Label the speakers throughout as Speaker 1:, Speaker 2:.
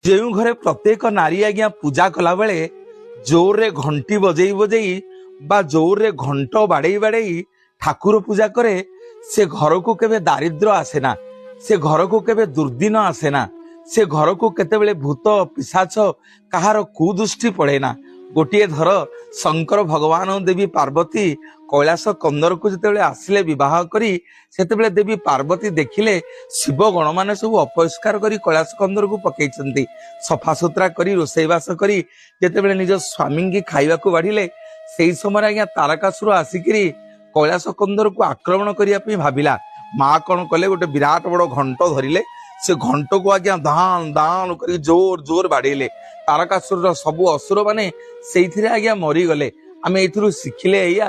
Speaker 1: ଯେଉଁ ଘରେ ପ୍ରତ୍ୟେକ ନାରୀ ଆଜ୍ଞା ପୂଜା କଲା ବେଳେ ଜୋରରେ ଘଣ୍ଟି ବଜେଇ ବଜେଇ ବା ଜୋରରେ ଘଣ୍ଟ ବାଡେଇ ବାଡେଇ ଠାକୁର ପୂଜା କରେ, ସେ ଘରକୁ କେବେ ଦାରିଦ୍ର୍ୟ ଆସେ ନା, ସେ ଘରକୁ କେବେ ଦୁର୍ଦିନ ଆସେ ନା, ସେ ଘରକୁ କେତେବେଳେ ଭୂତ ପିଶାଚ କାହାର କୁଦୃଷ୍ଟି ପଡେ ନା। ଗୋଟିଏ ଥର ଶଙ୍କର ଭଗବାନ ଦେବୀ ପାର୍ବତୀ କୈଳାସ କନ୍ଦରକୁ ଯେତେବେଳେ ଆସିଲେ ବିବାହ କରି, ସେତେବେଳେ ଦେବୀ ପାର୍ବତୀ ଦେଖିଲେ ଶିବ ଗଣମାନେ ସବୁ ଅପରିଷ୍କାର କରି କୈଳାସ କନ୍ଦରକୁ ପକେଇଛନ୍ତି। ସଫାସୁତୁରା କରି ରୋଷେଇବାସ କରି ଯେତେବେଳେ ନିଜ ସ୍ୱାମୀଙ୍କି ଖାଇବାକୁ ବାଢିଲେ, ସେଇ ସମୟରେ ଆଜ୍ଞା ତାରକାସୁର ଆସିକିରି କୈଳାସ କନ୍ଦରକୁ ଆକ୍ରମଣ କରିବା ପାଇଁ ଭାବିଲା। ମା କଣ କଲେ, ଗୋଟେ ବିରାଟ ବଡ ଘଣ୍ଟ ଧରିଲେ, ସେ ଘଣ୍ଟକୁ ଆଜ୍ଞା ଦାନ ଦାନ କରି ଜୋର ଜୋର ବାଡେଇଲେ। ତାରକାସୁରର ସବୁ ଅସୁର ମାନେ ସେଇଥିରେ ଆଜ୍ଞା ମରିଗଲେ। ଆମେ ଏଇଥିରୁ ଶିଖିଲେ ଏଇଆ,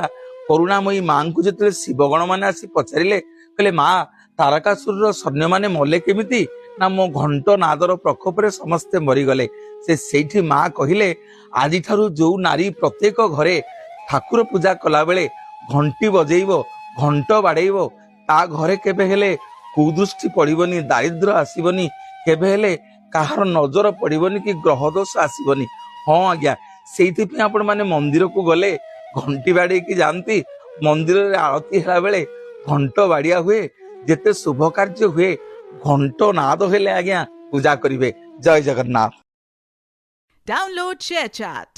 Speaker 1: କରୁଣାମୟୀ ମାଙ୍କୁ ଯେତେବେଳେ ଶିବଗଣ ମାନେ ଆସି ପଚାରିଲେ, କହିଲେ ମା ତାରକାସୁରର ସୈନ୍ୟମାନେ ମଲେ କେମିତି? ନା ମୋ ଘଣ୍ଟ ନାଦର ପ୍ରକୋପରେ ସମସ୍ତେ ମରିଗଲେ। ସେଇଠି ମା କହିଲେ, ଆଜିଠାରୁ ଯୋଉ ନାରୀ ପ୍ରତ୍ୟେକ ଘରେ ଠାକୁର ପୂଜା କଲା ବେଳେ ଘଣ୍ଟି ବଜେଇବ, ଘଣ୍ଟ ବାଡେଇବ, ତା ଘରେ କେବେ ହେଲେ କୁଦୃଷ୍ଟି ପଡିବନି, ଦାରିଦ୍ର୍ୟ ଆସିବନି, କେବେ ହେଲେ କାହାର ନଜର ପଡିବନି କି ଗ୍ରହ ଦୋଷ ଆସିବନି। ହଁ ଆଜ୍ଞା, ସେଇଥିପାଇଁ ଆପଣ ମାନେ ମନ୍ଦିରକୁ ଗଲେ ଘଣ୍ଟି ବାଡେଇକି ଯାଆନ୍ତି। ମନ୍ଦିରରେ ଆଳତି ହେଲା ବେଳେ ଘଣ୍ଟ ବାଡିଆ ହୁଏ। ଯେତେ ଶୁଭ କାର୍ଯ୍ୟ ହୁଏ ଘଣ୍ଟ ନାଦ ହେଲେ ଆଜ୍ଞା ପୂଜା କରିବେ। ଜୟ ଜଗନ୍ନାଥ।
Speaker 2: Download ShareChat.